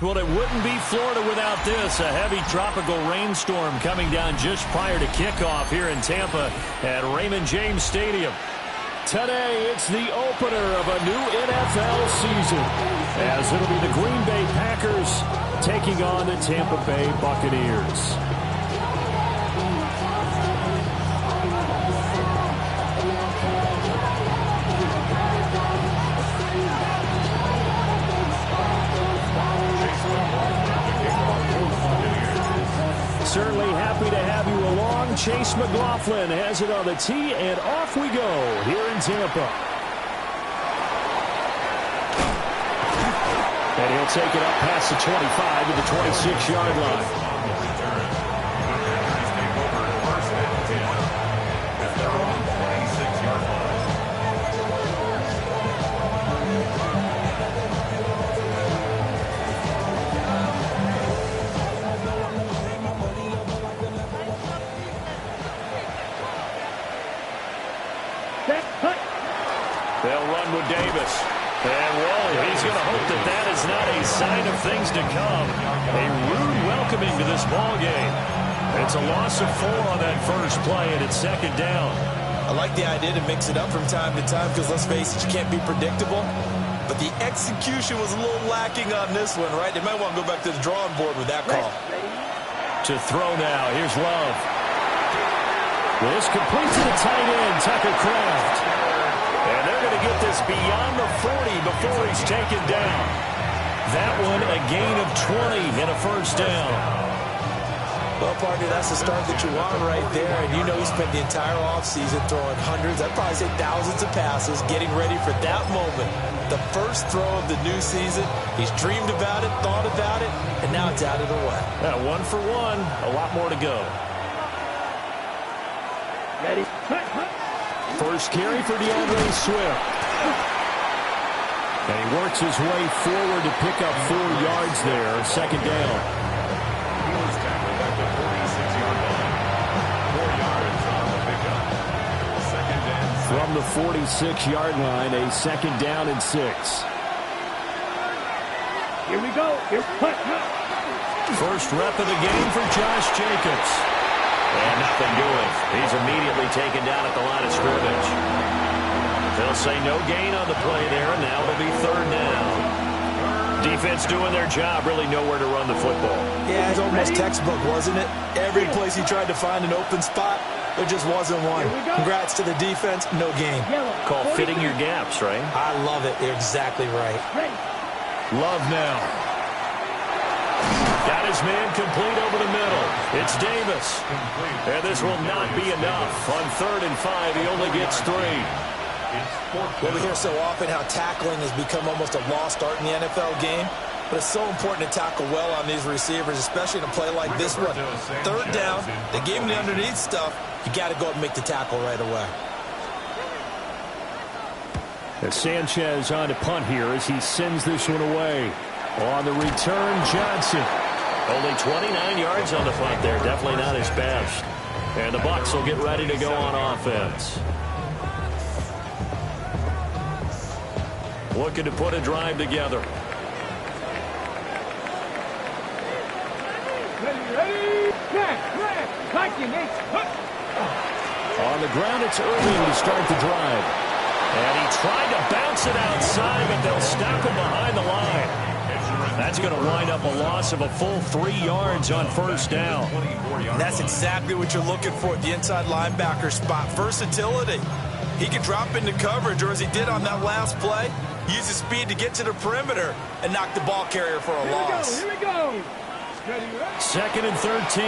Well, it wouldn't be Florida without this. A heavy tropical rainstorm coming down just prior to kickoff here in Tampa at Raymond James Stadium. Today, it's the opener of a new NFL season, as it'll be the Green Bay Packers taking on the Tampa Bay Buccaneers. Certainly happy to have you along. Chase McLaughlin has it on the tee, and off we go here in Tampa. And he'll take it up past the 25 to the 26-yard line. They'll run with Davis. And, whoa, he's going to hope that that is not a sign of things to come. A rude welcoming to this ball game. It's a loss of 4 on that first play, and it's second down. I like the idea to mix it up from time to time because, let's face it, you can't be predictable. But the execution was a little lacking on this one, right? They might want to go back to the drawing board with that call. To throw now. Here's Love. This complete to the tight end, Tucker Kraft. And they're going to get this beyond the 40 before he's taken down. That one a gain of 20 and a first down. Well, partner, that's the start that you want right there. And you know he spent the entire offseason throwing hundreds, I'd probably say thousands of passes, getting ready for that moment. The first throw of the new season. He's dreamed about it, thought about it, and now it's out of the way. 1 for 1, a lot more to go. Ready? First carry for DeAndre Swift. And he works his way forward to pick up 4 yards there. Second down. He was tackled at the 46-yard line. 4 yards on the pickup. Second and 6. From the 46-yard line, a second down and 6. Here we go. Here's punt. First rep of the game for Josh Jacobs. And nothing doing. He's immediately taken down at the line of scrimmage. They'll say no gain on the play there, and now it'll be third down. Defense doing their job, really nowhere to run the football. Yeah, it's almost textbook, wasn't it? Every place he tried to find an open spot, there just wasn't one. Congrats to the defense, no gain. Call fitting your gaps, right? I love it. You're exactly right. Love now. Got his man complete over the middle. It's Davis. And this will not be enough. On 3rd and 5, he only gets 3. Well, we hear so often how tackling has become almost a lost art in the NFL game. But it's so important to tackle well on these receivers, especially in a play like this one. 3rd down, they gave him the underneath stuff. You got to go and make the tackle right away. And Sanchez on to punt here as he sends this one away. On the return, Johnson. Only 29 yards on the punt there. Definitely not his best. And the Bucs will get ready to go on offense. Looking to put a drive together. Ready? On the ground, it's Irving to start the drive. And he tried to bounce it outside, but they'll stop him behind the line. That's going to wind up a loss of a full 3 yards on first down. That's exactly what you're looking for at the inside linebacker spot. Versatility. He can drop into coverage, or as he did on that last play, use his speed to get to the perimeter and knock the ball carrier for a loss. Here we go. 2nd and 13.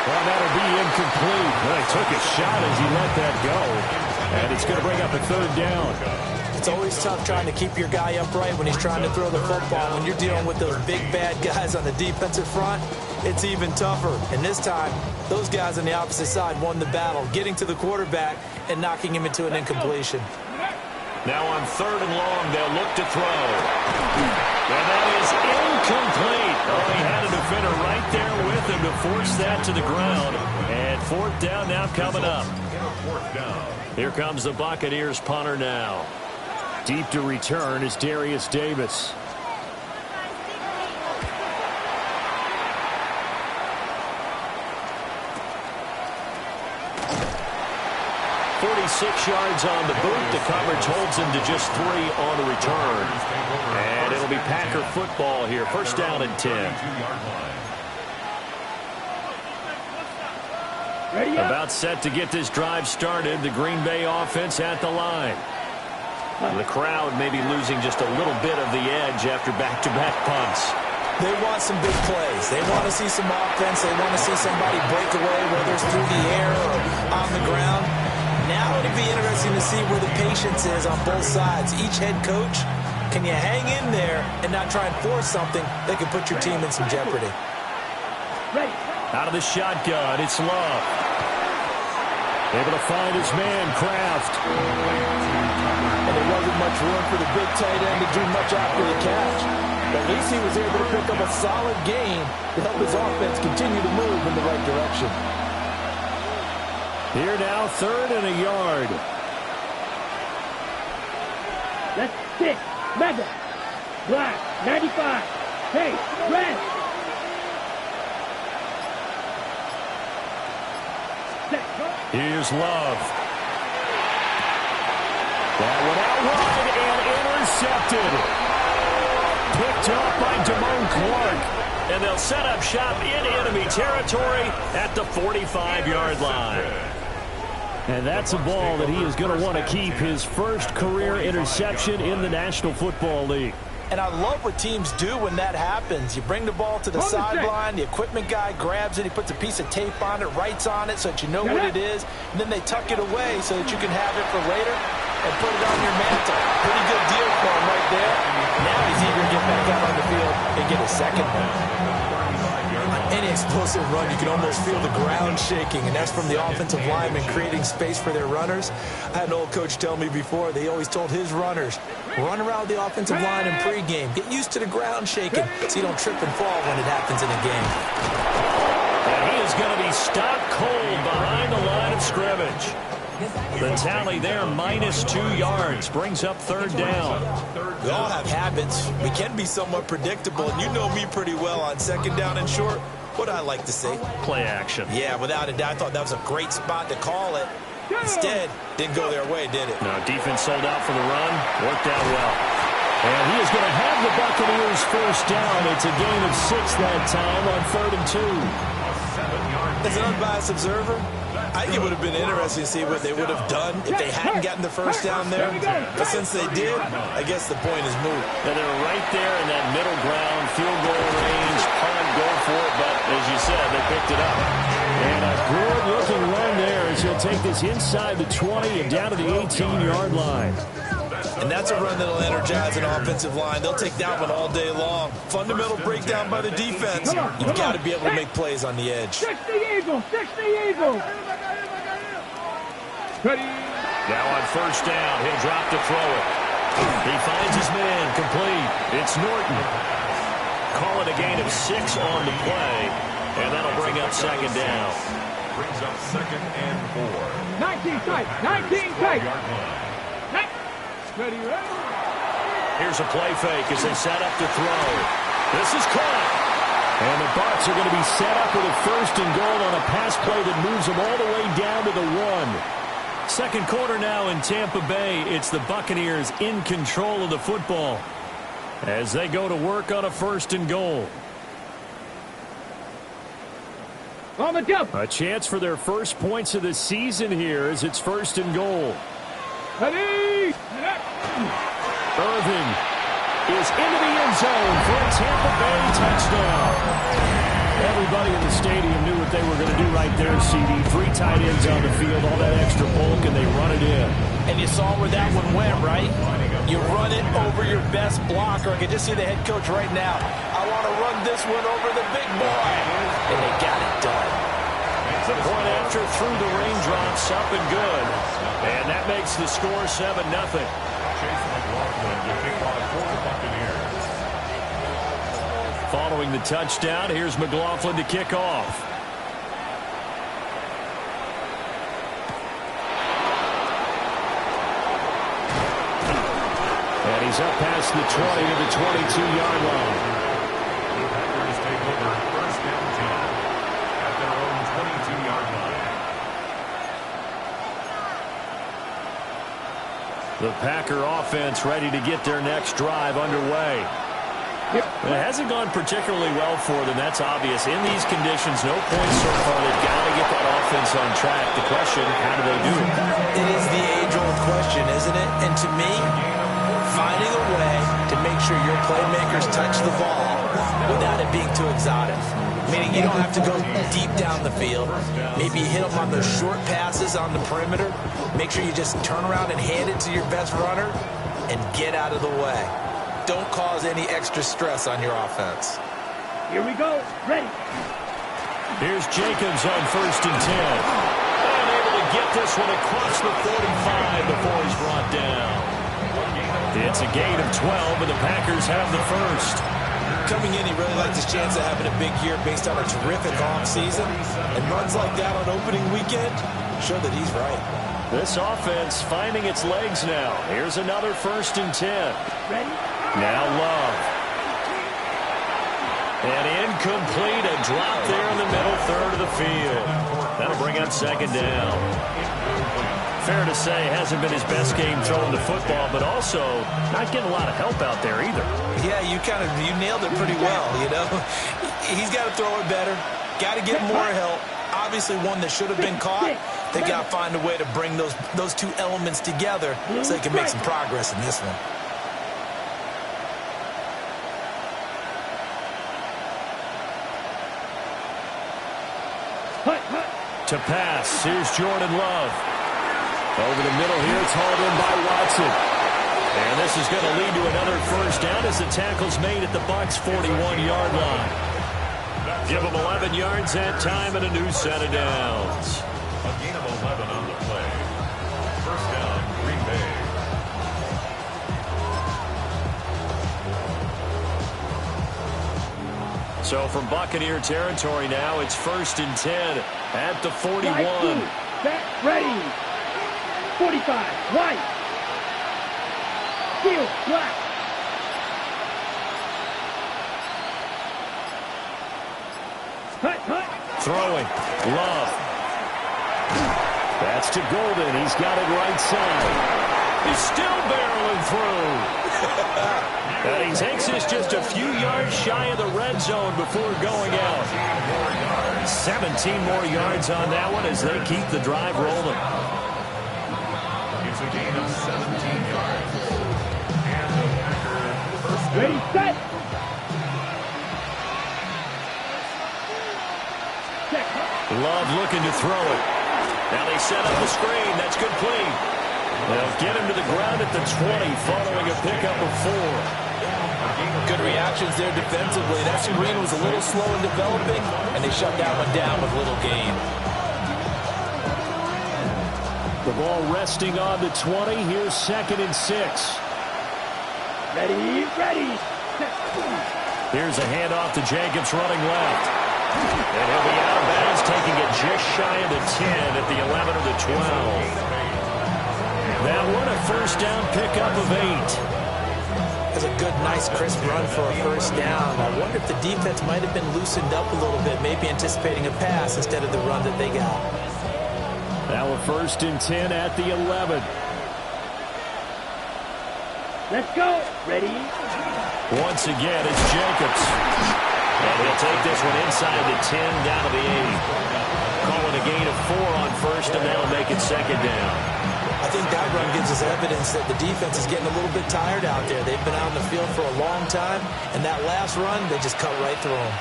Well, that'll be incomplete. Well, he took a shot as he let that go. And it's going to bring up a 3rd down. It's always tough trying to keep your guy upright when he's trying to throw the football. When you're dealing with those big, bad guys on the defensive front, it's even tougher. And this time, those guys on the opposite side won the battle, getting to the quarterback and knocking him into an incompletion. Now on 3rd and long, they'll look to throw. And that is incomplete. Oh, he had a defender right there with him to force that to the ground. And 4th down now coming up. Here comes the Buccaneers punter now. Deep to return is Darius Davis. 46 yards on the boot. The coverage holds him to just 3 on the return. And it'll be Packer football here. First down and 10. About set to get this drive started. The Green Bay offense at the line. The crowd may be losing just a little bit of the edge after back-to-back punts. They want some big plays. They want to see some offense. They want to see somebody break away, whether it's through the air or on the ground. Now it'll be interesting to see where the patience is on both sides. Each head coach, can you hang in there and not try and force something that can put your team in some jeopardy? Out of the shotgun, it's Love. Able to find his man, Kraft. And there wasn't much room for the big tight end to do much after the catch. At least he was able to pick up a solid gain to help his offense continue to move in the right direction. Here now, 3rd and a yard. That's 6. Mega. Black. 95. Hey, red. Here's Love. That one out wide and intercepted. Picked up by Damone Clark. And they'll set up shop in enemy territory at the 45-yard line. And that's a ball that he is going to want to keep, his first career interception in the National Football League. And I love what teams do when that happens. You bring the ball to the sideline, the equipment guy grabs it, he puts a piece of tape on it, writes on it so that you know what it is, and then they tuck it away so that you can have it for later and put it on your mantle. Pretty good deal for him right there. Now he's eager to get back out on the field and get a second one. Any explosive run, you can almost feel the ground shaking, and that's from the offensive linemen creating space for their runners. I had an old coach tell me before, they always told his runners, run around the offensive line in pregame. Get used to the ground shaking so you don't trip and fall when it happens in a game. And he is going to be stopped cold behind the line of scrimmage. The tally there, -2 yards, brings up 3rd down. We all have habits. We can be somewhat predictable, and you know me pretty well on 2nd down and short. What I like to say? Play action. Yeah, without a doubt. I thought that was a great spot to call it. Instead, didn't go their way, did it? No, defense sold out for the run. Worked out well. And he is going to have the Buccaneers first down. It's a gain of 6 that time on 3rd and 2. As an unbiased observer, I think it would have been interesting to see what they would have done if they hadn't gotten the first down there. But since they did, I guess the point is moot. And they're right there in that middle ground, field goal range, punt, go for it. But as you said, they picked it up. And a good-looking run there as he'll take this inside the 20 and down to the 18-yard line. And that's a run that'll energize an offensive line. They'll take that one all day long. Fundamental breakdown by the defense. You've got to be able to make plays on the edge. 60 Eagles! 60 Eagles! Now on first down, he'll drop to throw it. He finds his man complete. It's Norton. Call it a gain of 6 on the play, and that'll bring up 2nd down. Brings up 2nd and 4. 19 tight! 19 tight! Ready, ready? Here's a play fake as they set up to throw. This is caught. And the Bucs are going to be set up with a 1st and goal on a pass play that moves them all the way down to the 1. Second quarter now in Tampa Bay. It's the Buccaneers in control of the football as they go to work on a 1st and goal. On the jump! A chance for their first points of the season here as it's 1st and goal. Ready! Irving is into the end zone for a Tampa Bay touchdown. Everybody in the stadium knew what they were going to do right there, CD. 3 tight ends on the field, all that extra bulk, and they run it in. And you saw where that one went, right? You run it over your best blocker. I can just see the head coach right now. I want to run this one over the big boy. And they got it done. The point after through the raindrops, up and good. And that makes the score 7-0. Following the touchdown, here's McLaughlin to kick off. And he's up past the 20 to the 22-yard line. The Packers take over 1st and 10 at their own 22-yard line. The Packer offense ready to get their next drive underway. It hasn't gone particularly well for them. That's obvious. In these conditions, no points so far. They've got to get that offense on track. The question, how do they do it? It is the age-old question, isn't it? And to me, finding a way to make sure your playmakers touch the ball without it being too exotic. Meaning you don't have to go deep down the field. Maybe you hit them on those short passes on the perimeter. Make sure you just turn around and hand it to your best runner and get out of the way. Don't cause any extra stress on your offense. Here we go. Ready. Here's Jacobs on 1st and 10. And able to get this one across the 45 before he's brought down. It's a gain of 12, and the Packers have the first. Coming in, he really liked his chance of having a big year based on a terrific offseason. And runs like that on opening weekend show that he's right. This offense finding its legs now. Here's another 1st and 10. Ready. Now Love. And incomplete. A drop there in the middle third of the field. That'll bring up 2nd down. Fair to say, hasn't been his best game throwing the football, but also not getting a lot of help out there either. Yeah, you nailed it pretty well, you know. He's got to throw it better. Got to get more help. Obviously one that should have been caught. They got to find a way to bring those two elements together so they can make some progress in this one. To pass, here's Jordan Love. Over the middle here, it's hauled in by Watson. And this is going to lead to another 1st down as the tackle's made at the Bucs' 41-yard line. Give them 11 yards that time and a new set of downs. A gain of 11 on the play. 1st down, Green Bay. So from Buccaneer territory now, it's 1st and 10 at the 41. Set, ready. 45, white. Field, black. Cut. Throwing. Love. That's to Golden. He's got it right side. He's still barreling through. And he takes this just a few yards shy of the red zone before going out. 17 more yards on that one as they keep the drive rolling. It's a gain of 17 yards. And the Packers first down. Ready, set. Love looking to throw it. Now they set up the screen. That's complete. They'll get him to the ground at the 20 following a pickup of 4. Good reactions there defensively. That screen was a little slow in developing, and they shut that one down with little gain. The ball resting on the 20. Here's 2nd and 6. Ready. Here's a handoff to Jacobs running left. And he'll be out of bounds, taking it just shy of the 10 at the 11 or the 12. That one a 1st down pickup of 8. That's a good, nice, crisp run for a 1st down. I wonder if the defense might have been loosened up a little bit, maybe anticipating a pass instead of the run that they got. Now a 1st and 10 at the 11. Let's go. Ready. Once again, it's Jacobs. And he'll take this one inside the 10 down to the 8. Calling a gain of 4 on 1st, and that'll make it 2nd down. I think that run gives us evidence that the defense is getting a little bit tired out there. They've been out on the field for a long time, and that last run, they just cut right through them.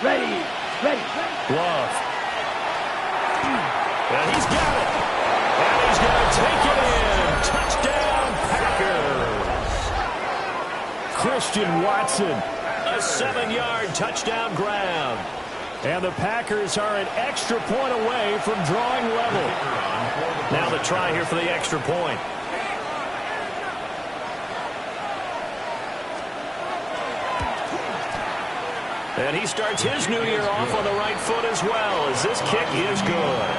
Ready. Love. And he's got it. And he's going to take it in. Touchdown, Packers. Christian Watson. A 7-yard touchdown grab. And the Packers are an extra point away from drawing level. Now the try here for the extra point. And he starts his new year off on the right foot as well, as this kick is good.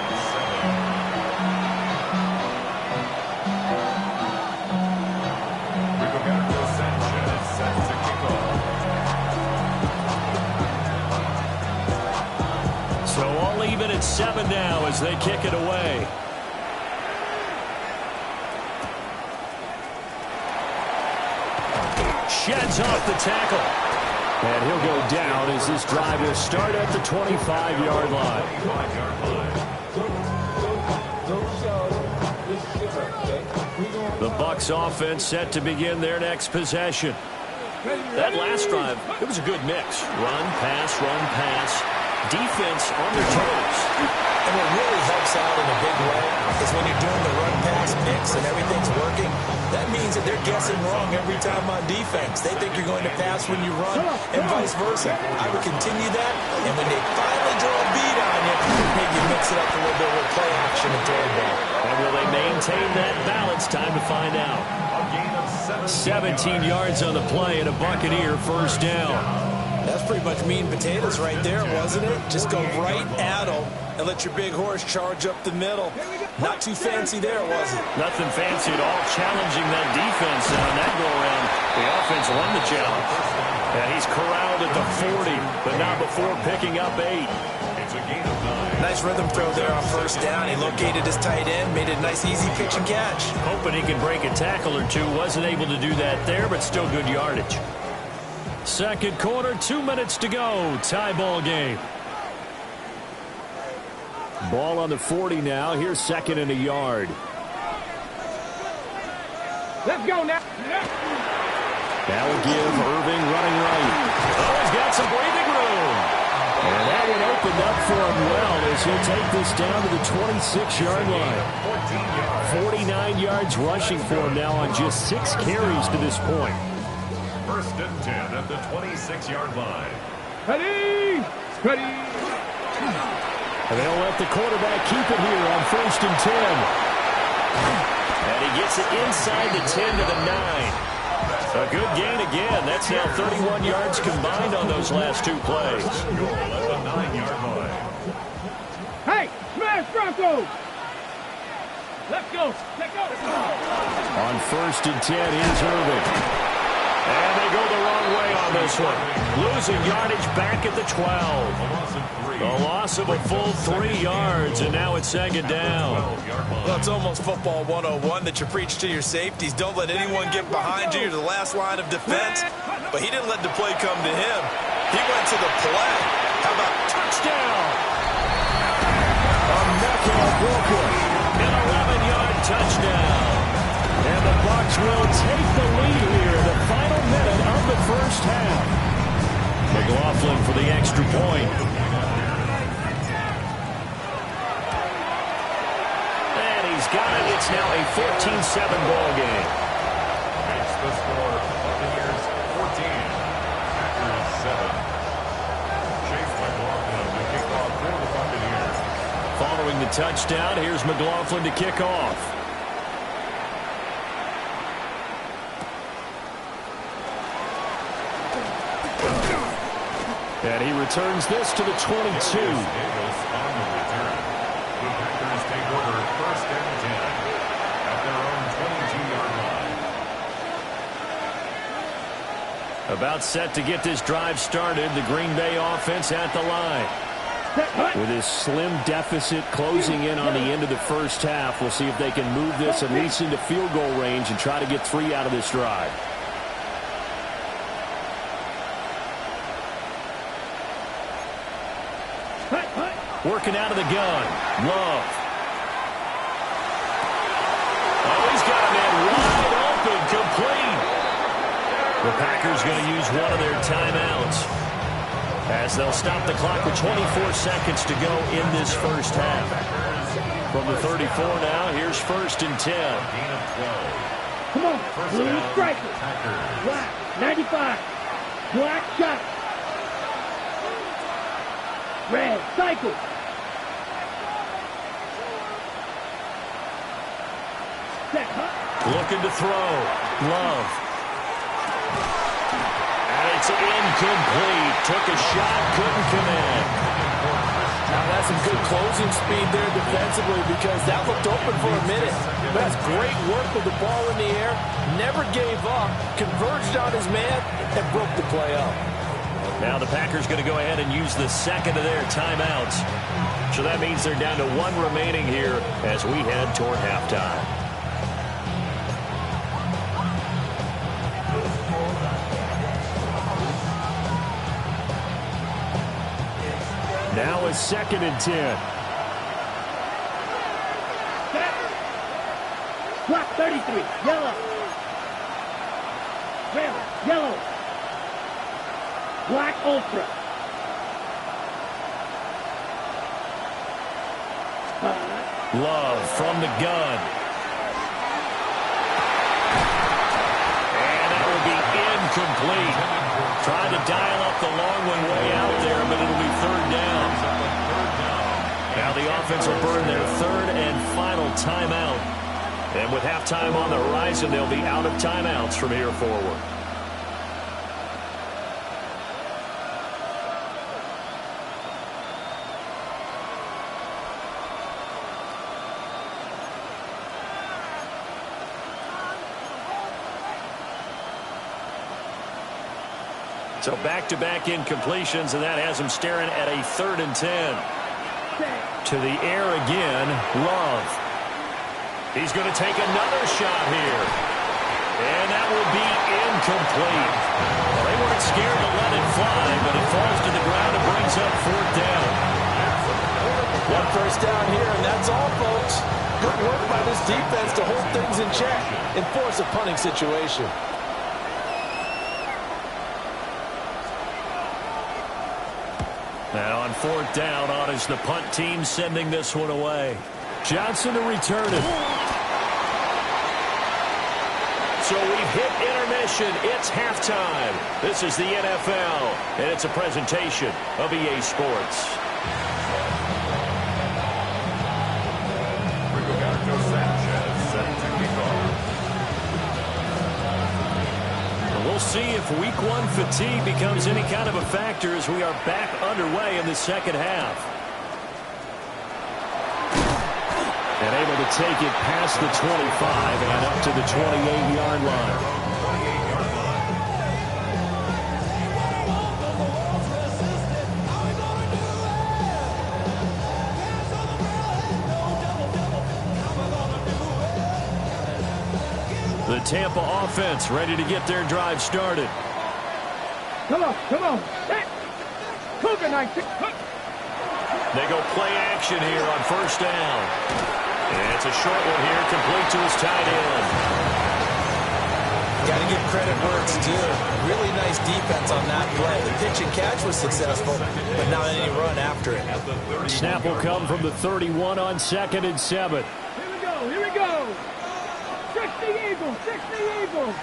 So all even at 7 now as they kick it away. Sheds off the tackle. And he'll go down as this drive will start at the 25-yard line. The Bucs offense set to begin their next possession. That last drive, it was a good mix. Run, pass. Defense on their toes. And what really helps out in a big way is when you're doing the run-pass mix and everything's working, that means that they're guessing wrong every time on defense. They think you're going to pass when you run and vice versa. I would continue that, and when they finally draw a beat on you, maybe mix it up a little bit with play action and throw the ball. And will they maintain that balance? Time to find out. 17 yards on the play and a Buccaneer first down. That's pretty much meat and potatoes right there, wasn't it? Just go right at them and let your big horse charge up the middle. Not too fancy there, was it? Nothing fancy at all, challenging that defense. And on that go-around, the offense won the challenge. And he's corralled at the 40, but not before picking up 8. Nice rhythm throw there on first down. He located his tight end, made it a nice, easy pitch and catch. Hoping he can break a tackle or two. Wasn't able to do that there, but still good yardage. Second quarter, 2 minutes to go. Tie ball game. Ball on the 40 now. Here's second and a yard. Let's go now. That will give Irving running right. Oh, he's got some breathing room. And that one opened up for him well as he'll take this down to the 26-yard line. 49 yards rushing for him now on just 6 carries to this point. First and 10 at the 26-yard line. Ready. And they'll let the quarterback keep it here on first and 10. And he gets it inside the 10 to the 9. A good gain again. That's now 31 yards combined on those last 2 plays. Goal at the 9-yard line. Hey, smash Broncos. Let's go. On first and 10, here's Irving. And they go the wrong way on this one. Losing yardage back at the 12. A loss of a full 3 yards, and now it's second down. Well, it's almost football 101 that you preach to your safeties. Don't let anyone get behind you. You're the last line of defense. But he didn't let the play come to him. He went to the play. How about Touchdown! An 11-yard touchdown. And the Bucs will take the lead here in the final minute of the first half. McLaughlin for the extra point. And he's got it. It's now a 14-7 ball game. It's the score. Buccaneers 14. Packers 7. Chase McLaughlin to kick off for the Buccaneers. Following the touchdown, here's McLaughlin to kick off. And he returns this to the 22. On the return. The Packers take over first and 10 at their own 22-yard line. About set to get this drive started. The Green Bay offense at the line. With his slim deficit closing in on the end of the first half, we'll see if they can move this at least into field goal range and try to get 3 out of this drive. Working out of the gun. Love. Oh, he's got a man wide open, complete. The Packers going to use one of their timeouts as they'll stop the clock with 24 seconds to go in this first half. From the 34 now, here's first and 10. Come on, blue striker. Black, 95. Black shot. Red, cycle. Looking to throw. Love. And it's incomplete. Took a shot, couldn't connect. Now that's some good closing speed there defensively because that looked open for a minute. That's great work with the ball in the air. Never gave up. Converged on his man and broke the play up. Now the Packers going to go ahead and use the second of their timeouts. So that means they're down to 1 remaining here as we head toward halftime. Now a 2nd and 10. Block 33. Yellow. Red. Yellow. Black ultra. Love from the gun. And that will be incomplete. Tried to dial up the long one way out there, but it'll be 3rd down. Now the offense will burn their 3rd and final timeout. And with halftime on the horizon, they'll be out of timeouts from here forward. So back-to-back incompletions, and that has him staring at a 3rd and 10. To the air again, Love. He's going to take another shot here. And that will be incomplete. Well, they weren't scared to let it fly, but it falls to the ground and brings up 4th down. 1 first down here, and that's all, folks. Good work by this defense to hold things in check and force a punting situation. And on 4th down, on is the punt team sending this one away. Johnson to return it. So we've hit intermission. It's halftime. This is the NFL, and it's a presentation of EA Sports. Rigoberto Sanchez set to kick off. We'll see if week 1 fatigue becomes any kind of a factor as we are back underway in the 2nd half. And able to take it past the 25 and up to the 28-yard line. The Tampa offense ready to get their drive started. Come on, come on. Hey. Cougar 19. They go play action here on 1st down. And it's a short one here, complete to his tight end. Got to give credit where it's due. Really nice defense on that play. The pitch and catch was successful, but not any run after it. Snap will come from the 31 on 2nd and 7. Here we go, here we go. 60 Eagles, 60 Eagles.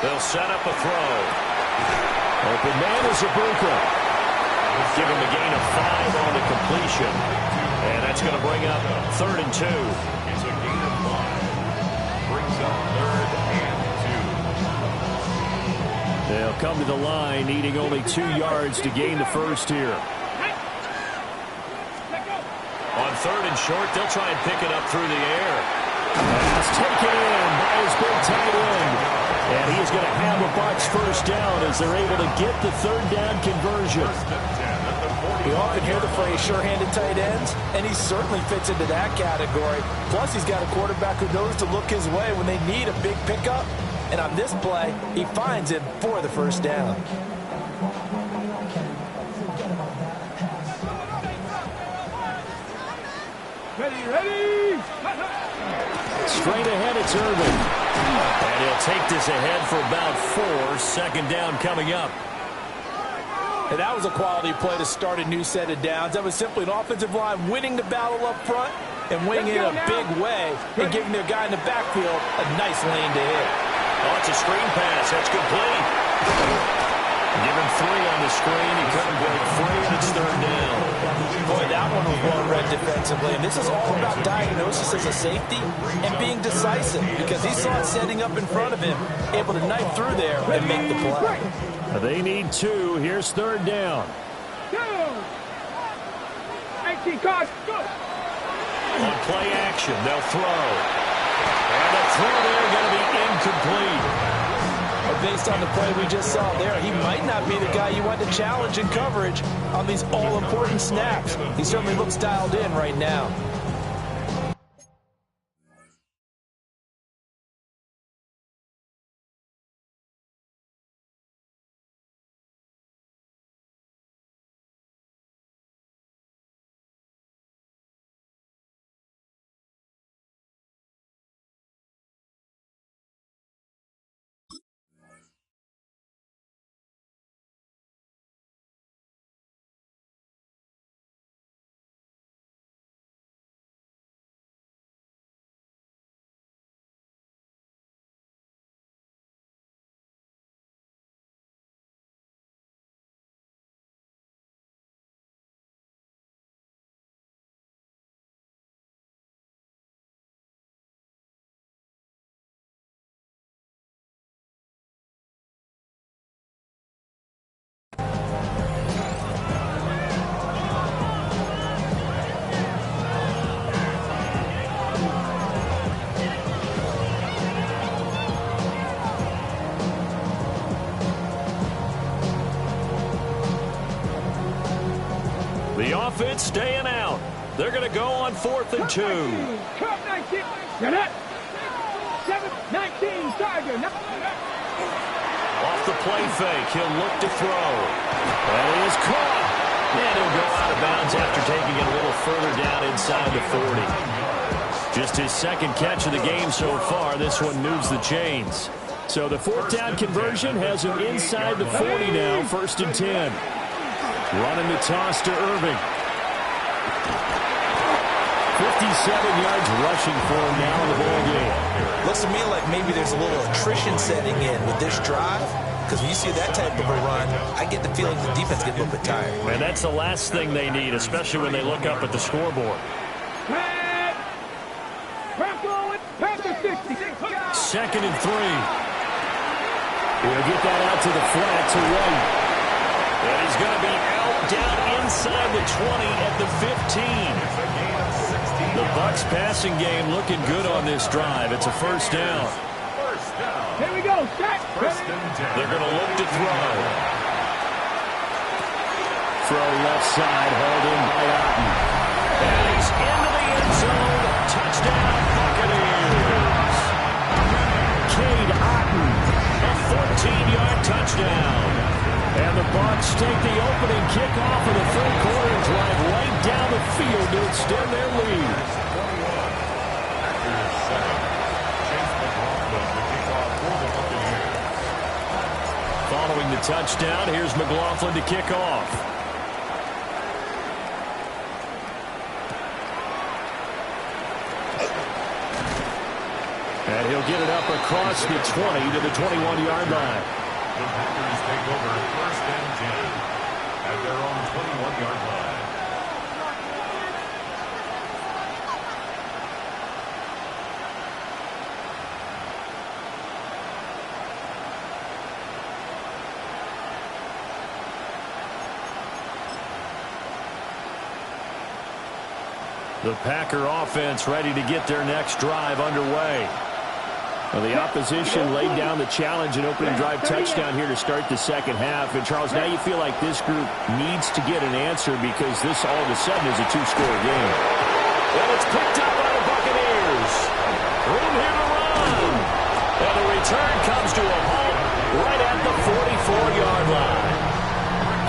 They'll set up a throw. Open man is Ibuka. Give him a gain of 5 on the completion. And that's going to bring up 3rd and 2. It's a gain of 5. Brings up 3rd and 2. They'll come to the line, needing only 2 yards to gain the first here. On 3rd and short, they'll try and pick it up through the air. Pass taken in by his big tight end. And he is going to have a Bucs 1st down as they're able to get the 3rd down conversion. We often hear the phrase sure-handed tight ends, and he certainly fits into that category. Plus, he's got a quarterback who knows to look his way when they need a big pickup. And on this play, he finds him for the 1st down. Ready. Straight ahead, it's Irvin. And he'll take this ahead for about 4. 2nd down coming up. And that was a quality play to start a new set of downs. That was simply an offensive line winning the battle up front and winning it in a big way and giving their guy in the backfield a nice lane to hit. Oh, it's a screen pass. That's complete. Give him 3 on the screen. He couldn't break free, and it's 3rd down. Boy, that one was well read defensively. And this is all about diagnosis as a safety and being decisive because he saw it setting up in front of him, able to knife through there and make the play. They need 2. Here's 3rd down. 18 cards, go. On play action, they'll throw. And the throw there going to be incomplete. But based on the play we just saw there, he might not be the guy you want to challenge in coverage on these all-important snaps. He certainly looks dialed in right now. offense staying out. They're going to go on 4th and 2. 19. Get it. 7-19. Tiger. Off the play fake, he'll look to throw. That is caught. And he'll go out of bounds after taking it a little further down inside the 40. Just his second catch of the game so far. This one moves the chains. So the 4th down conversion has him inside the 40 now, 1st and 10. Running the toss to Irving. 57 yards rushing for him now in the ball game. Looks to me like maybe there's a little attrition setting in with this drive. Because when you see that type of a run, I get the feeling the defense gets a little bit tired. And that's the last thing they need, especially when they look up at the scoreboard. 2nd and 3. He'll get that out to the flat to White. And he's going to be out down inside the 20 at the 15. The Bucs passing game looking good on this drive. It's a 1st down. Here we go. They're going to look to throw. Throw left side, hauled in by Otten. And he's into the end zone. Touchdown, Buccaneers. Cade Otten, a 14-yard touchdown. And the Bucs take the opening kickoff of the 3rd quarter and drive right down the field to extend their lead. Following the touchdown, here's McLaughlin to kick off. And he'll get it up across the 20 to the 21-yard line. The Packers take over 1st and 10 at their own 21-yard line. The Packer offense ready to get their next drive underway. Well, the opposition laid down the challenge and opening drive touchdown here to start the 2nd half. And, Charles, now you feel like this group needs to get an answer because this all of a sudden is a 2-score game. And it's picked up by the Buccaneers. Room here to run. And the return comes to a halt right at the 44-yard line.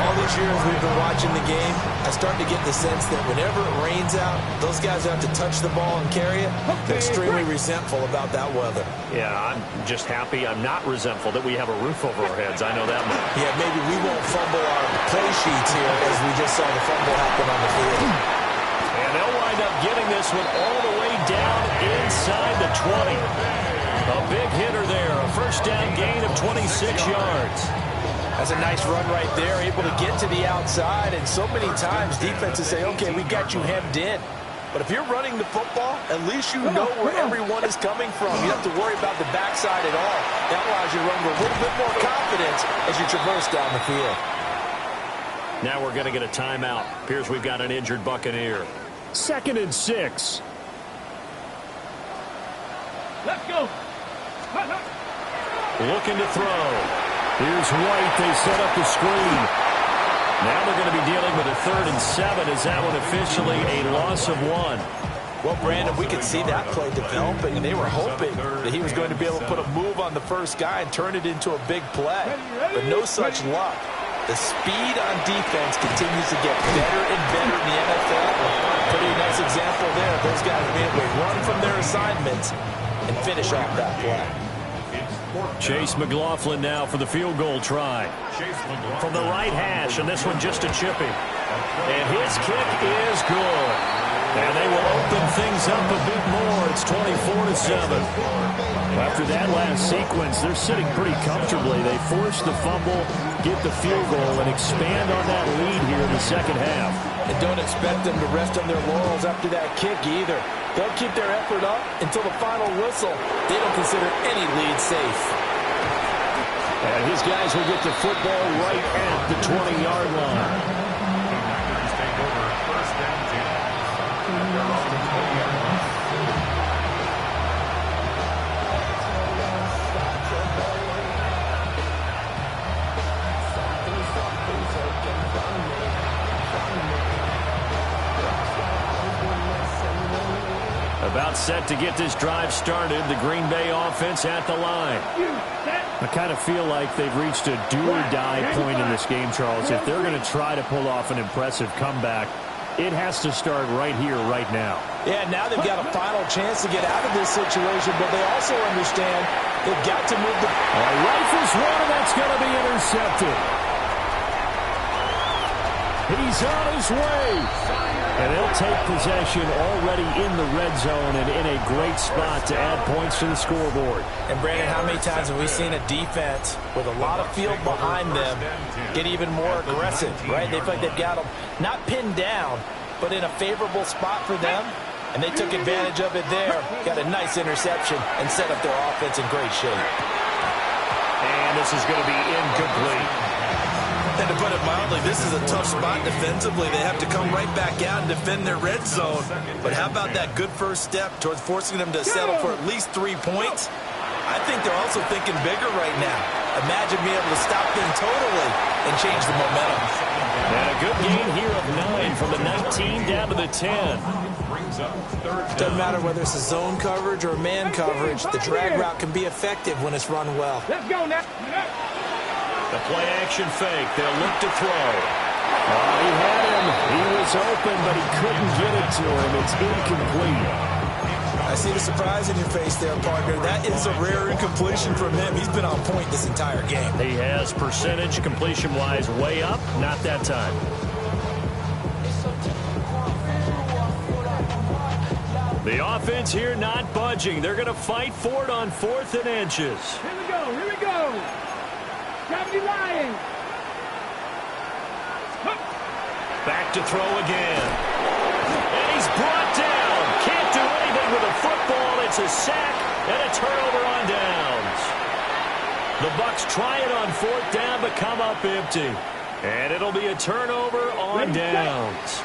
All these years we've been watching the game, I start to get the sense that whenever it rains out, those guys have to touch the ball and carry it. They're extremely resentful about that weather. Yeah, I'm just happy I'm not resentful that we have a roof over our heads. I know that much. Yeah, maybe we won't fumble our play sheets here as we just saw the fumble happen on the field. And they'll wind up getting this one all the way down inside the 20. A big hitter there, a 1st down gain of 26 yards. That's a nice run right there, able to get to the outside. And so many times defenses say, okay, we got you hemmed in. But if you're running the football, at least you know where everyone is coming from. You don't have to worry about the backside at all. That allows you to run with a little bit more confidence as you traverse down the field. Now we're going to get a timeout. Appears we've got an injured Buccaneer. 2nd and 6. Let's go. Looking to throw. Here's White. They set up the screen. Now they're going to be dealing with a 3rd and 7. Is that one officially a loss of 1? Well, Brandon, we could see that play developing, and they were hoping that he was going to be able to put a move on the first guy and turn it into a big play. But no such luck. The speed on defense continues to get better and better in the NFL. Pretty nice example there. Those guys are able to run from their assignments and finish off that play. Chase McLaughlin now for the field goal try. From the right hash, and this one just a chippy. And his kick is good. And they will open things up a bit more. It's 24-7. After that last sequence, they're sitting pretty comfortably. They force the fumble, get the field goal, and expand on that lead here in the 2nd half. And don't expect them to rest on their laurels after that kick either. They'll keep their effort up until the final whistle. They don't consider any lead safe. And his guys will get the football right at the 20-yard line. Take over 1st and 10. They're on the 20-yard line. about set to get this drive started. The Green Bay offense at the line. I kind of feel like they've reached a do-or-die point in this game, Charles. If they're going to try to pull off an impressive comeback, it has to start right here, right now. Yeah, now they've got a final chance to get out of this situation, but they also understand they've got to move the... Rifles one, and that's going to be intercepted. He's on his way. And they'll take possession already in the red zone and in a great spot to add points to the scoreboard. And, Brandon, how many times have we seen a defense with a lot of field behind them get even more aggressive, right? They feel like they've got them not pinned down, but in a favorable spot for them, and they took advantage of it there. Got a nice interception and set up their offense in great shape. And this is going to be incomplete. And to put it mildly, this is a tough spot defensively. They have to come right back out and defend their red zone. But how about that good first step towards forcing them to settle for at least 3 points? I think they're also thinking bigger right now. Imagine being able to stop them totally and change the momentum. And a good gain here of 9 from the 19 down to the 10. Doesn't matter whether it's a zone coverage or man coverage. The drag route can be effective when it's run well. Let's go now. The play-action fake. They'll look to throw. He had him. He was open, but he couldn't get it to him. It's incomplete. I see the surprise in your face there, partner. That is a rare incompletion from him. He's been on point this entire game. He has percentage completion-wise way up. Not that time. The offense here not budging. They're going to fight for it on 4th and inches. Here we go. Here we go. 70 Lions. Back to throw again. And he's brought down. Can't do anything with a football. It's a sack and a turnover on downs. The Bucs try it on 4th down, but come up empty. And it'll be a turnover on downs.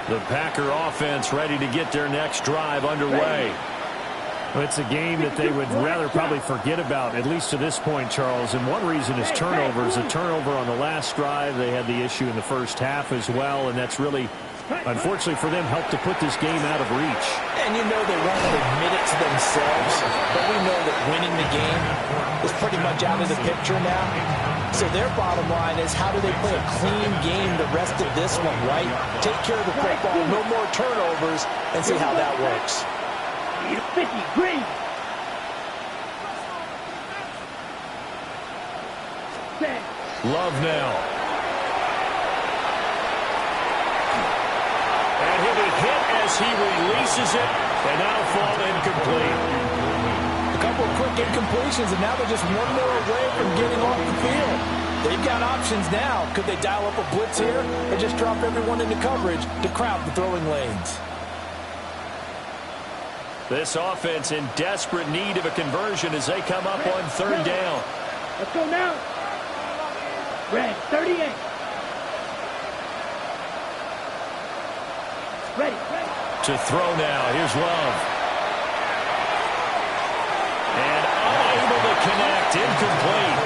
The Packer offense ready to get their next drive underway. Well, it's a game that they would rather probably forget about, at least to this point, Charles. And one reason is turnovers. A turnover on the last drive. They had the issue in the first half as well, and that's really, unfortunately for them, helped to put this game out of reach. And you know they won't admit it to themselves, but we know that winning the game is pretty much out of the picture now. So their bottom line is, how do they play a clean game the rest of this one, right? Take care of the football, no more turnovers, and see how that works. 50, green. Set. Love now. And he'll be hit as he releases it, and now fall incomplete. A couple of quick incompletions, and now they're just one more away from getting off the field. They've got options now. Could they dial up a blitz here or just drop everyone into coverage to crowd the throwing lanes? This offense in desperate need of a conversion as they come up on 3rd down. Let's go now. Red, 38. Ready. To throw now. Here's Love. And unable to connect. Incomplete.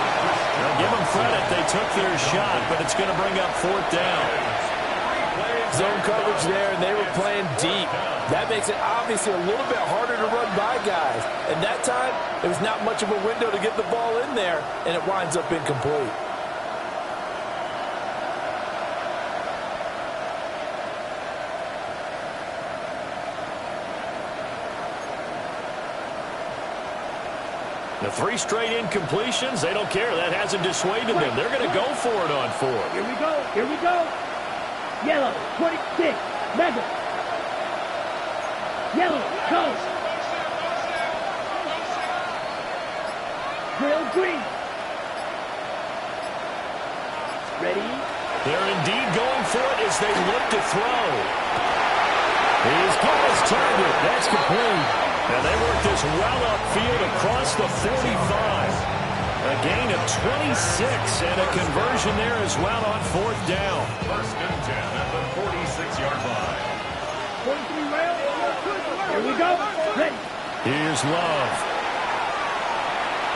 Now give them credit. They took their shot, but it's going to bring up 4th down. Zone coverage there, and they were playing deep. That makes it obviously a little bit harder to run by guys. And that time, there was not much of a window to get the ball in there, and it winds up incomplete. The 3 straight incompletions, they don't care. That hasn't dissuaded them. They're going to go for it on 4th. Here we go. Here we go. Yellow, 26. Mega. Yellow, go. Drill green. Ready? They're indeed going for it as they look to throw. He's got his target. That's complete. And they work this well upfield across the 45. A gain of 26 and a conversion there as well on 4th down. 1st and 10 at the 46-yard line. 43 rail. Here we go. Ready. Here's Love.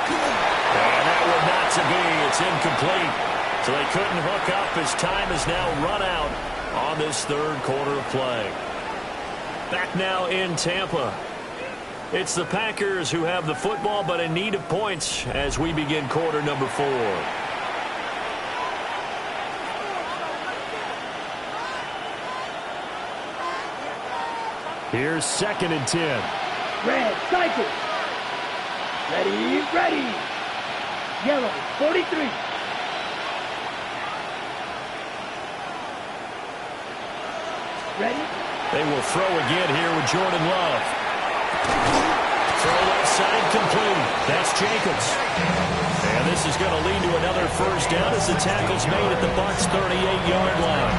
And that one not to be. It's incomplete. So they couldn't hook up as time is now run out on this 3rd quarter of play. Back now in Tampa. It's the Packers who have the football, but in need of points as we begin quarter number 4. Here's 2nd and 10. Red, cycle. Ready, ready. Yellow, 43. Ready? They will throw again here with Jordan Love. Throw left side complete. That's Jacobs. And this is going to lead to another first down as the tackle's made at the Bucs' 38-yard line.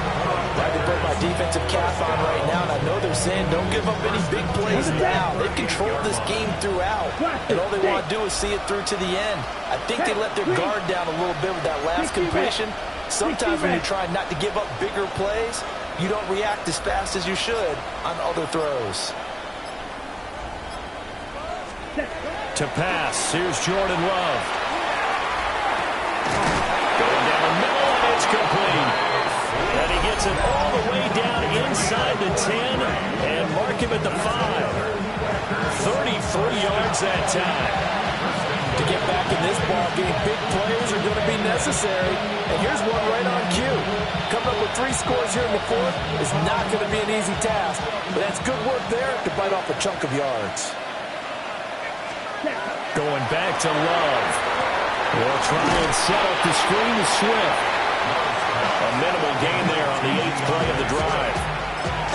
I can put my defensive cap on right now, and I know they're saying don't give up any big plays now. They've controlled this game throughout, and all they want to do is see it through to the end. I think they let their guard down a little bit with that last completion. Sometimes when you're trying not to give up bigger plays, you don't react as fast as you should on other throws. To pass, here's Jordan Love. Going down the middle, and it's complete. And he gets it all the way down inside the 10 and mark him at the 5. 33 yards that time. To get back in this ball game, big plays are going to be necessary. And here's one right on cue. Coming up with 3 scores here in the 4th is not going to be an easy task. But that's good work there to bite off a chunk of yards. Going back to Love. They'll try and set up the screen to Swift. A minimal gain there on the 8th play of the drive.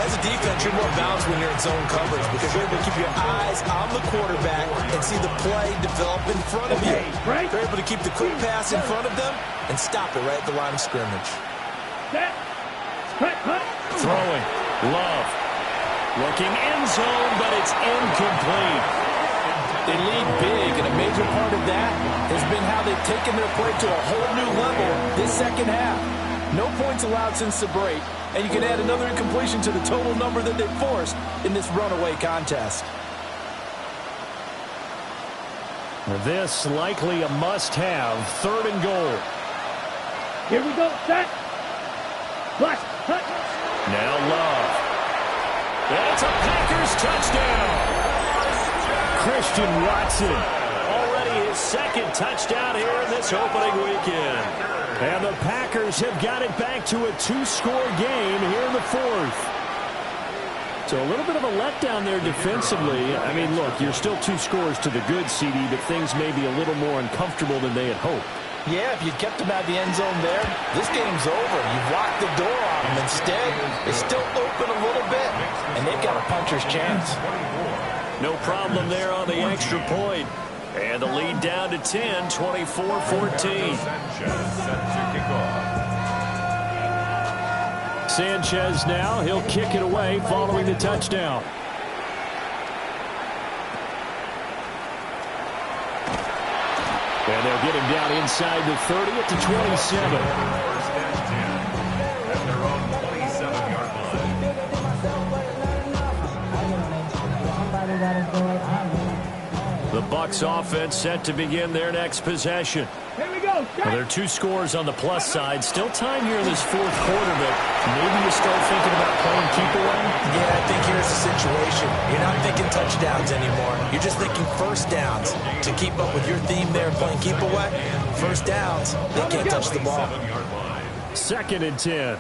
As a defense, you're more balanced when you're in zone coverage because you're able to keep your eyes on the quarterback and see the play develop in front of you. They're able to keep the quick pass in front of them and stop it right at the line of scrimmage. Throwing. Love. Looking end zone, but it's incomplete. They lead big, and a major part of that has been how they've taken their play to a whole new level this second half. No points allowed since the break, and you can add another incompletion to the total number that they've forced in this runaway contest. This likely a must-have. 3rd and goal. Here we go, set. Blast, cut. Now Love. That's a Packers touchdown. Christian Watson, already his 2nd touchdown here in this opening weekend. And the Packers have got it back to a 2-score game here in the 4th. So a little bit of a letdown there defensively. I mean, look, you're still 2 scores to the good, CD, but things may be a little more uncomfortable than they had hoped. Yeah, if you kept them out of the end zone there, this game's over. You've locked the door on them. Instead, it's still open a little bit, and they've got a puncher's chance. No problem there on the extra point. And the lead down to 10, 24-14. Sanchez now, he'll kick it away following the touchdown. And they'll get him down inside the 30 at the 27. First and 10 at their own 27-yard line. The Bucs offense set to begin their next possession. Here we go. Well, there are 2 scores on the plus side. Still time here in this 4th quarter, but maybe you start thinking about playing keep away. Yeah, I think here's the situation. You're not thinking touchdowns anymore. You're just thinking first downs. To keep up with your theme there playing keep away, first downs, they can't touch the ball. 2nd and 10.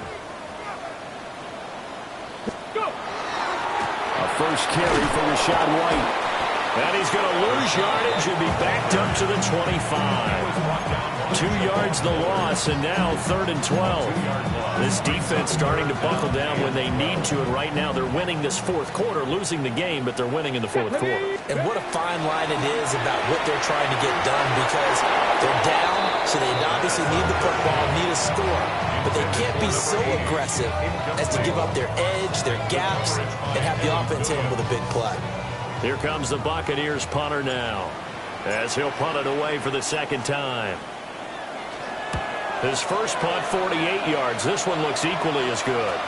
Go. A first carry for Rashad White. And he's going to lose yardage and be backed up to the 25. 2 yards the loss, and now 3rd and 12. This defense starting to buckle down when they need to, and right now they're winning this 4th quarter, losing the game, but they're winning in the 4th quarter. And what a fine line it is about what they're trying to get done because they're down, so they obviously need the football, need a score. But they can't be so aggressive as to give up their edge, their gaps, and have the offense hit them with a big play. Here comes the Buccaneers punter now, as he'll punt it away for the 2nd time. His first punt, 48 yards. This one looks equally as good.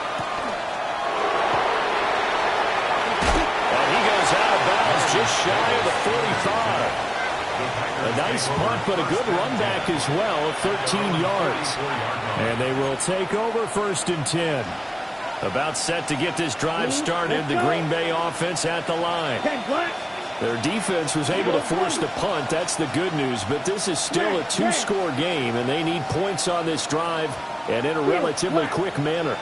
And he goes out of bounds just shy of the 45. A nice punt, but a good run back as well, 13 yards. And they will take over 1st and 10. About set to get this drive started. The Green Bay offense at the line. Their defense was able to force the punt. That's the good news. But this is still a two-score game, and they need points on this drive and in a relatively quick manner.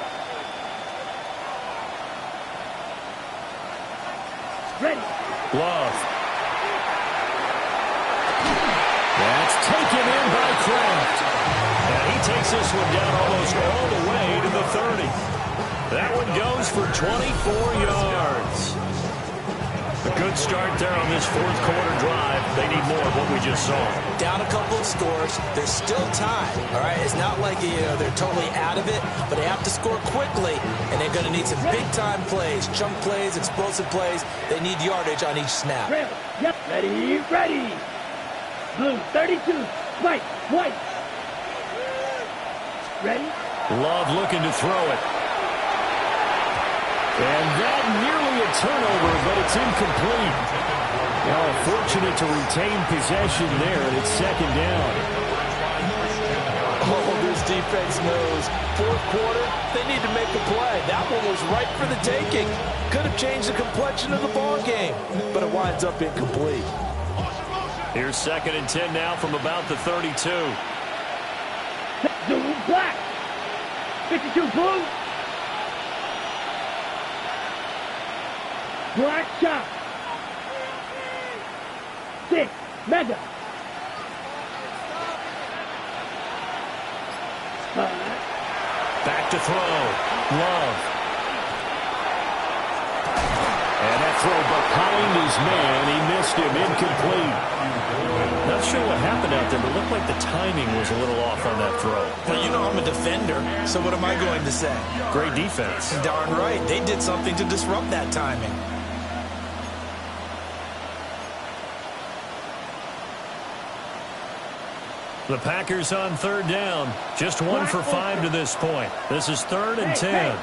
Love. That's taken in by Kraft. And he takes this one down almost all the way to the 30. That one goes for 24 yards. A good start there on this fourth quarter drive. They need more of what we just saw. Down a couple of scores. They're still tied. All right, it's not like they're totally out of it, but they have to score quickly, and they're going to need some big-time plays, chunk plays, explosive plays. They need yardage on each snap. Yep. Ready. Blue, 32. White. Ready? Love looking to throw it. And that nearly a turnover, but it's incomplete. Now, fortunate to retain possession there, and it's second down. Oh, this defense knows. Fourth quarter, they need to make a play. That one was right for the taking. Could have changed the complexion of the ball game, but it winds up incomplete. Here's 2nd and 10 now from about the 32. Blue, black. 52 blue. Black chop. 6, mega. 5. Back to throw. Love. And that throw behind his man. He missed him. Incomplete. Not sure what happened out there, but it looked like the timing was a little off on that throw. Well, you know I'm a defender, so what am I going to say? Great defense. Darn right. They did something to disrupt that timing. The Packers on 3rd down. Just 1 for 5 to this point. This is 3rd and 10.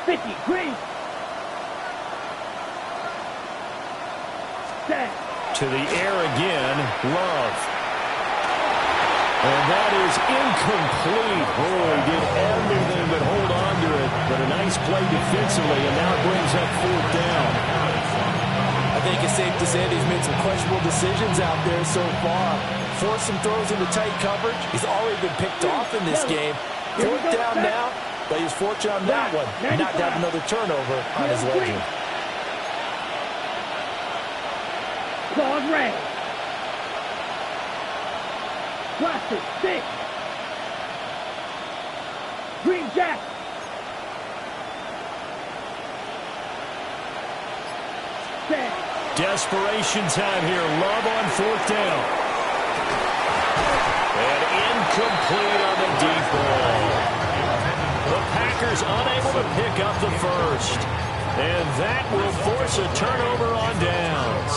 50, green. Set. To the air again. Love. And that is incomplete. Oh, he did everything but hold on to it. But a nice play defensively, and now it brings up 4th down. I think it's safe to say that he's made some questionable decisions out there so far. Forced some throws into tight coverage. He's already been picked off in this game. 4th down now, but he's fortunate on that one not to have another turnover on his legend. Claws red. Plastic, 6. Green jack. Set. Desperation time here. Love on 4th down. And incomplete on the deep ball. The Packers unable to pick up the first. And that will force a turnover on downs.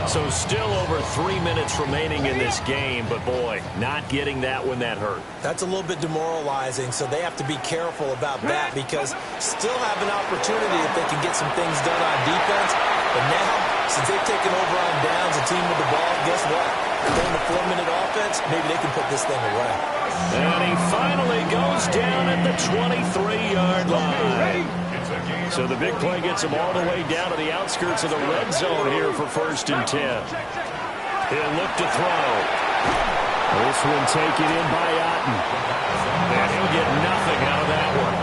So still over 3 minutes remaining in this game, but boy, not getting that when that hurt. That's a little bit demoralizing, so they have to be careful about that because still have an opportunity if they can get some things done on defense. But now, since they've taken over on downs, a team with the ball, guess what? Going to 4-minute offense, maybe they can put this thing away. And he finally goes down at the 23-yard line. So the big play gets him all the way down to the outskirts of the red zone here for 1st and 10. He'll look to throw. This one taken in by Otten. And he'll get nothing out of that one.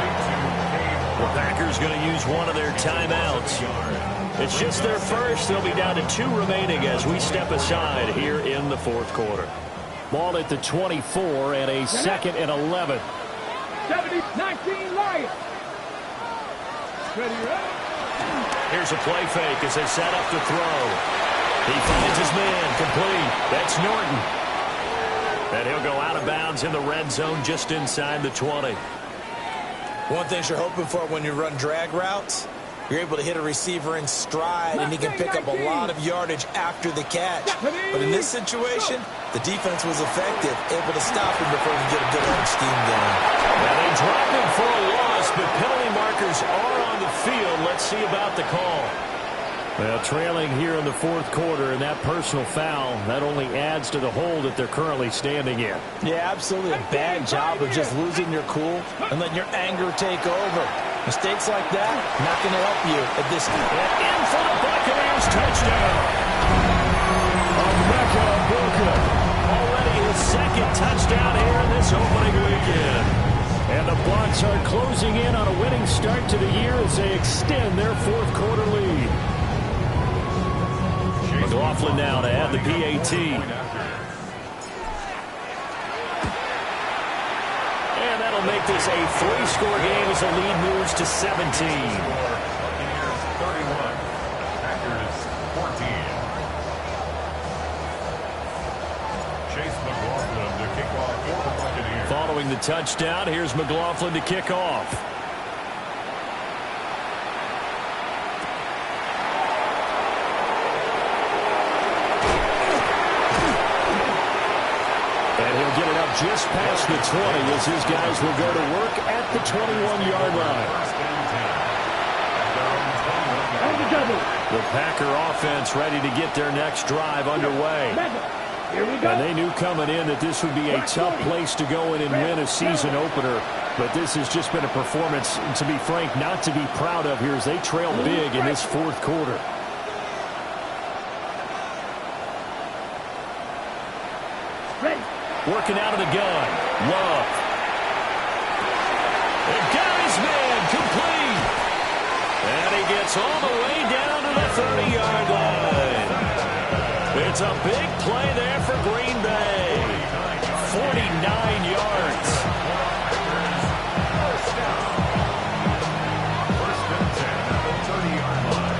The Packers going to use one of their timeouts. It's just their first. They'll be down to 2 remaining as we step aside here in the 4th quarter. Ball at the 24 and a 2nd and 11. 19 Lions. Here's a play fake as they set up to throw. He finds his man complete. That's Norton. And he'll go out of bounds in the red zone just inside the 20. One thing you're hoping for when you run drag routes, you're able to hit a receiver in stride, and he can pick up a lot of yardage after the catch. But in this situation, the defense was effective, able to stop him before he could get a good home steam going. And they drop him for a loss, but penalty markers are on the field. Let's see about the call. Well, trailing here in the fourth quarter, and that personal foul, that only adds to the hole that they're currently standing in. Yeah, absolutely a bad job of just losing your cool and letting your anger take over. Mistakes like that, not going to help you at this time. In for the Buccaneers, touchdown. Emeka Egbuka, already his second touchdown here in this opening weekend. And the Bucs are closing in on a winning start to the year as they extend their fourth quarter lead. McLaughlin now to add the PAT. And that'll make this a 3-score game as the lead moves to 17. Buccaneers 31, Packers 14. Chase McLaughlin to kick off for the Buccaneers. Following the touchdown, here's McLaughlin to kick off. Just past the 20 as his guys will go to work at the 21-yard line. The Packer offense ready to get their next drive underway. And they knew coming in that this would be a tough place to go in and win a season opener. But this has just been a performance, to be frank, not to be proud of here as they trail big in this fourth quarter. Working out of the gun. Love. And got his man complete. And he gets all the way down to the 30-yard line. It's a big play there for Green Bay. 49 yards. First and 10 at the 30-yard line.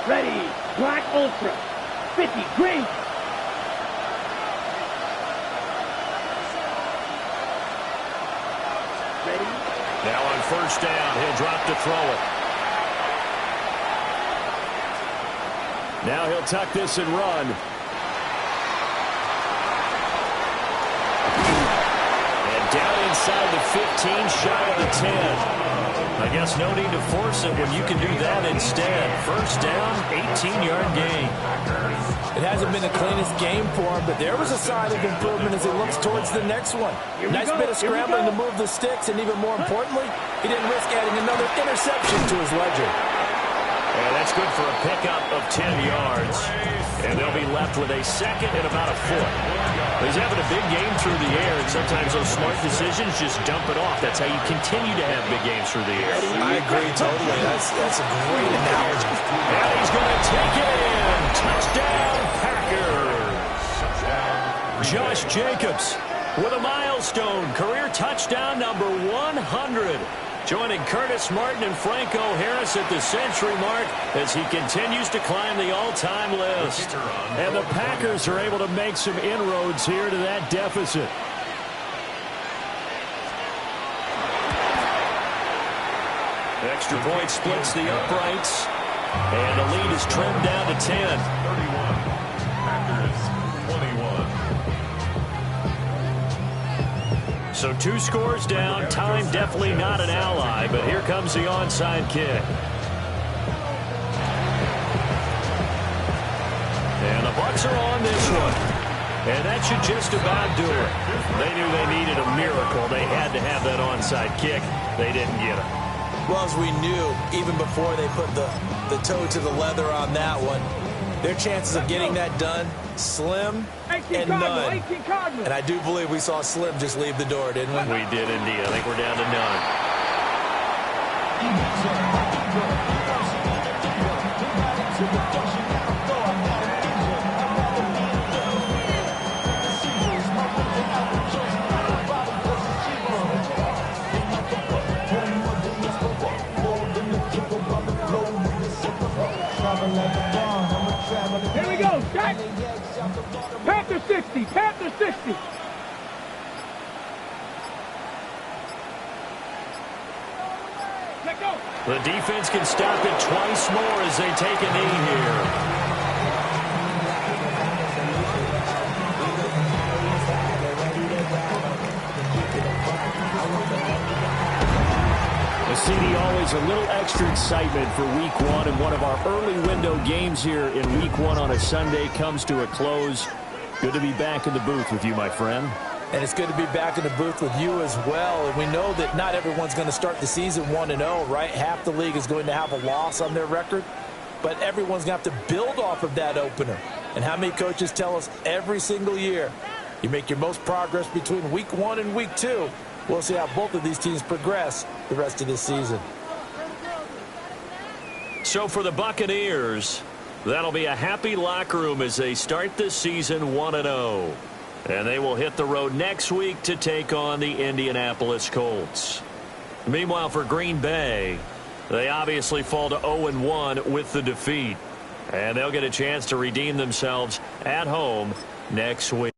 Ready, Black Ultra, 50, green. Ready. Now on first down, he'll drop to throw it. Now he'll tuck this and run. And down inside the 15, shy of the 10. I guess no need to force it when you can do that instead. First down, 18-yard gain. It hasn't been the cleanest game for him, but there was a sign of improvement as he looks towards the next one. Nice bit of scrambling to move the sticks, and even more importantly, he didn't risk adding another interception to his ledger. And that's good for a pickup of 10 yards. And they'll be left with a second and about a foot. He's having a big game through the air, and sometimes those smart decisions just dump it off. That's how you continue to have big games through the air. I agree totally. That's a great analogy. And he's going to take it in. Touchdown, Packers. Josh Jacobs with a milestone. Career touchdown number 100. Joining Curtis Martin and Franco Harris at the century mark as he continues to climb the all-time list. And the Packers are able to make some inroads here to that deficit. Extra point splits the uprights. And the lead is trimmed down to 10. 31. Packers 21. So 2 scores down. Time definitely not an ally, but here comes the onside kick. And the Bucs are on this one. And that should just about do it. They knew they needed a miracle. They had to have that onside kick. They didn't get it. Well, as we knew, even before they put the toe to the leather on that one, their chances of getting that done, slim and none. And I do believe we saw Slim just leave the door, didn't we? We did indeed. I think we're down to none. Here we go, Jack. Panther 60, Panther 60. Let go. The defense can stop it twice more as they take a knee here. CD, always a little extra excitement for Week 1, and one of our early window games here in Week 1 on a Sunday comes to a close. Good to be back in the booth with you, my friend. And it's good to be back in the booth with you as well. And we know that not everyone's going to start the season 1-0, right? Half the league is going to have a loss on their record. But everyone's going to have to build off of that opener. And how many coaches tell us every single year, you make your most progress between Week 1 and Week 2. We'll see how both of these teams progress the rest of this season. So for the Buccaneers, that'll be a happy locker room as they start this season 1-0. And they will hit the road next week to take on the Indianapolis Colts. Meanwhile, for Green Bay, they obviously fall to 0-1 with the defeat. And they'll get a chance to redeem themselves at home next week.